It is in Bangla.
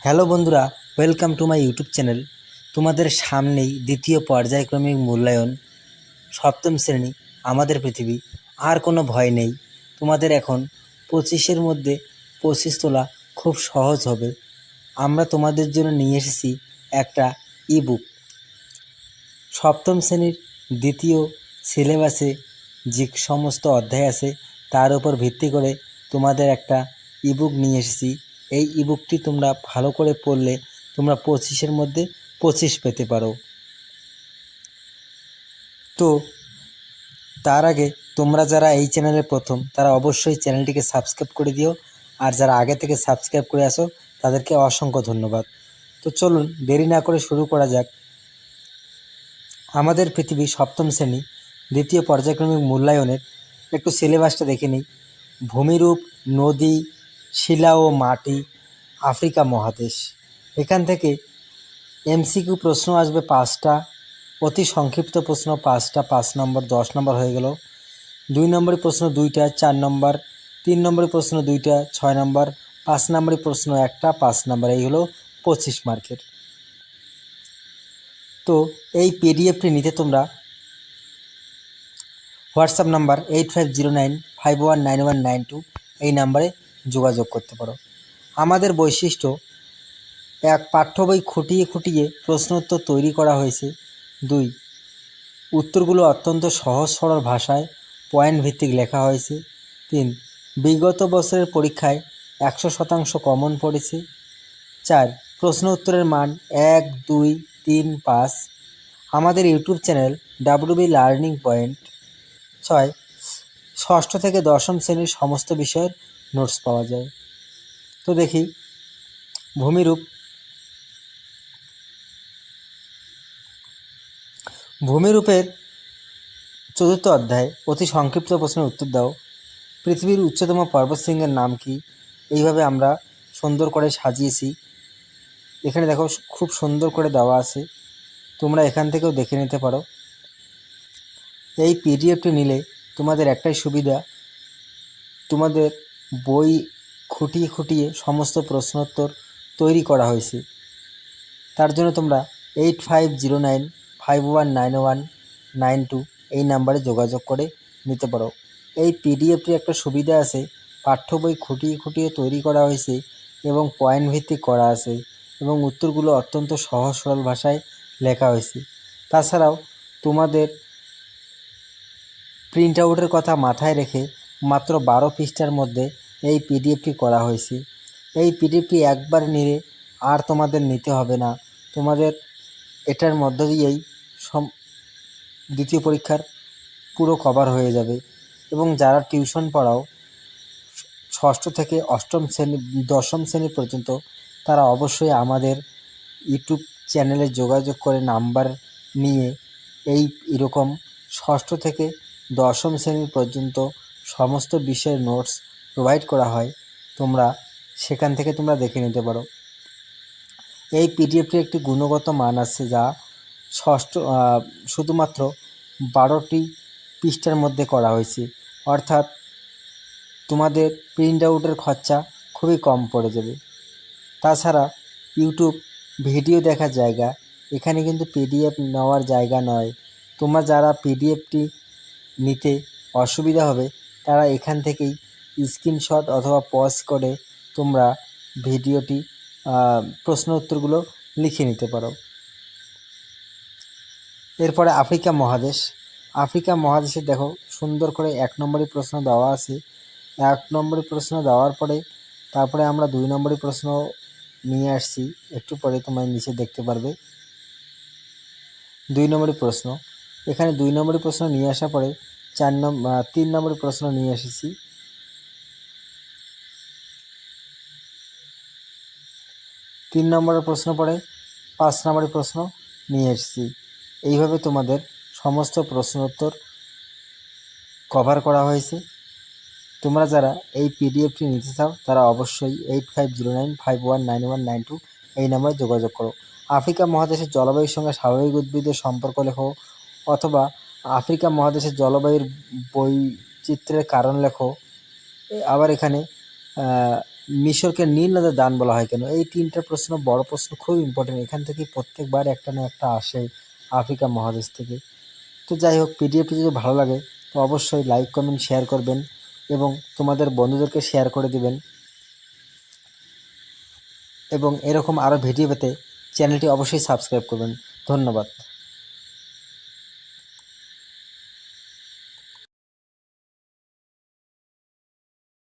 হ্যালো বন্ধুরা, welcome to my YouTube channel. তোমাদের সামনেই দ্বিতীয় পর্যায়ক্রমিক মূল্যায়ন, সপ্তম শ্রেণী, আমাদের পৃথিবী। আর কোনো ভয় নেই, তোমাদের এখন 25-এর মধ্যে 25 তোলা খুব সহজ হবে। আমরা তোমাদের জন্য নিয়ে এসেছি একটা ইবুক। সপ্তম শ্রেণীর দ্বিতীয় সিলেবাসে যে সমস্ত অধ্যায় আছে তার উপর ভিত্তি করে তোমাদের একটা ইবুক নিয়ে এসেছি। এই ইবুকটি তোমরা ভালো করে পড়লে তোমরা 25-এর মধ্যে 25 পেতে পারো। তো তার আগে তোমরা যারা এই চ্যানেলে প্রথম, তারা অবশ্যই চ্যানেলটিকে সাবস্ক্রাইব করে দিও, আর যারা আগে থেকে সাবস্ক্রাইব করে আসো তাদেরকে অসংখ্য ধন্যবাদ। তো চলুন দেরি না করে শুরু করা যাক। আমাদের পৃথিবী সপ্তম শ্রেণী দ্বিতীয় পর্যায়ক্রমিক মূল্যায়নের একটু সিলেবাসটা দেখে নিই। ভূমিরূপ, নদী, শিলা ও মাটি, আফ্রিকা মহাদেশ। এখান থেকে এমসিকিউ প্রশ্ন আসবে 5টা, অতি সংক্ষিপ্ত প্রশ্ন 5টা, 5 নম্বর 10 নম্বর হয়ে গেল। 2 নম্বরের প্রশ্ন 2টা, 4 নম্বর। 3 নম্বরের প্রশ্ন 2টা, 6 নম্বর। 5 নম্বরের প্রশ্ন 1টা, 5 নম্বর। এই হলো 25 মার্কের। তো এই পিডিএফটি নিতে তোমরা হোয়াটসঅ্যাপ নাম্বার 8509519192 এই নাম্বারে যোগাযোগ করতে পারো। আমাদের বৈশিষ্ট্য: 1. পাঠ্য বই খুঁটিয়ে খুঁটিয়ে প্রশ্নোত্তর তৈরি করা হয়েছে। 2. উত্তরগুলো অত্যন্ত সহজ সরল ভাষায় পয়েন্ট ভিত্তিক লেখা হয়েছে। 3. বিগত বছরের পরীক্ষায় 100% কমন পড়েছে। 4. প্রশ্ন উত্তরের মান 1, 2, 3, 5। আমাদের YouTube channel WB learning point. 6. ষষ্ঠ থেকে দশম শ্রেণীর সমস্ত বিষয়ের নোটস পাওয়া যায়। তো দেখি ভূমিরূপ। ভূমিরূপের 4র্থ অধ্যায়, অতি সংক্ষিপ্ত প্রশ্নের উত্তর দাও। পৃথিবীর উচ্চতম পর্বতশৃঙ্গের নাম কি? এইভাবে আমরা সুন্দর করে সাজিয়েছি। এখানে দেখো খুব সুন্দর করে দেওয়া আছে, তোমরা এখান থেকেও দেখে নিতে পারো। এই পিডিএফটি নিলে তোমাদের একটাই সুবিধা, তোমাদের বই খুঁটিয়ে খুঁটিয়ে সমস্ত প্রশ্নোত্তর তৈরি করা হয়েছে। তার জন্য তোমরা 8509519192 এই নাম্বারে যোগাযোগ করে নিতে পারো। এই পিডিএফটি একটা সুবিধা আছে, পাঠ্য বই খুঁটিয়ে খুঁটিয়ে তৈরি করা হয়েছে এবং পয়েন্ট ভিত্তিক করা আছে এবং উত্তরগুলো অত্যন্ত সহজ সরল ভাষায় লেখা হয়েছে। তাছাড়াও তোমাদের প্রিন্ট আউটের কথা মাথায় রেখে মাত্র 12 পৃষ্ঠার মধ্যে এই পিডিএফটি করা হয়েছে। এই পিডিএফটি একবার নিলে আর তোমাদের নিতে হবে না। তোমাদের এটার মধ্য দিয়েই দ্বিতীয় পরীক্ষার পুরো কভার হয়ে যাবে। এবং যারা টিউশন পড়াও ষষ্ঠ থেকে অষ্টম শ্রেণী, দশম শ্রেণী পর্যন্ত, তারা অবশ্যই আমাদের ইউটিউব চ্যানেলে যোগাযোগ করে নাম্বার নিয়ে এই এরকম ষষ্ঠ থেকে দশম শ্রেণী পর্যন্ত সমস্ত বিষয়ের নোটস প্রোভাইড করা হয়। তোমরা সেখান থেকে তোমরা দেখে নিতে পারো। এই পিডিএফটি একটি গুণগত মান আছে, যা শুধুমাত্র 12টি পৃষ্ঠার মধ্যে করা হয়েছে, অর্থাৎ তোমাদের প্রিন্ট আউটের খরচা খুবই কম পড়ে যাবে। তাছাড়া ইউটিউব ভিডিও দেখার জায়গা, এখানে কিন্তু পিডিএফ নেওয়ার জায়গা নয়। তোমরা যারা পিডিএফটি নিতে অসুবিধা হবে তারা এখান থেকেই স্ক্রিনশট অথবা পজ করে তোমরা ভিডিওটি প্রশ্ন উত্তরগুলো লিখে নিতে পারো। এরপরে আফ্রিকা মহাদেশ। আফ্রিকা মহাদেশে দেখো সুন্দর করে 1 নম্বরের প্রশ্ন দেওয়া আছে। 1 নম্বরের প্রশ্ন দেওয়ার পরে তারপরে আমরা 2 নম্বরের প্রশ্ন নিয়ে আসছি, একটু পরে তোমরা নিচে দেখতে পারবে 2 নম্বরের প্রশ্ন। এখানে 2 নম্বরের প্রশ্ন নিয়ে আসার পরে 3 নম্বরের প্রশ্ন নিয়ে এসেছি। 3 নম্বরের প্রশ্ন পরে 5 নম্বরের প্রশ্ন নিয়ে এসেছি। এইভাবে তোমাদের সমস্ত প্রশ্ন উত্তর কভার করা হয়েছে। তোমরা যারা এই পিডিএফটি নিতে চাও তারা অবশ্যই 8509519192 এই নাম্বারে যোগাযোগ করো। আফ্রিকা মহাদেশের জলবায়ুর সঙ্গে স্বাভাবিক উদ্ভিদের সম্পর্ক লেখো, অথবা আফ্রিকা মহাদেশের জলবায়ুর বৈচিত্র্যের কারণ লেখো। আবার এখানে মিশরকে নীল নদের দান বলা হয় কেন? এই তিনটা প্রশ্ন বড় প্রশ্ন, খুব ইম্পর্টেন্ট। এখান থেকে প্রত্যেকবার একটা না একটা আসে আফ্রিকা মহাদেশ থেকে। তো যাই হোক, পিডিএফটি যদি ভালো লাগে তো অবশ্যই লাইক কমেন্ট শেয়ার করবেন এবং তোমাদের বন্ধুদেরকে শেয়ার করে দিবেন। এবং এরকম আরও ভিডিও পেতে চ্যানেলটি অবশ্যই সাবস্ক্রাইব করবেন। ধন্যবাদ।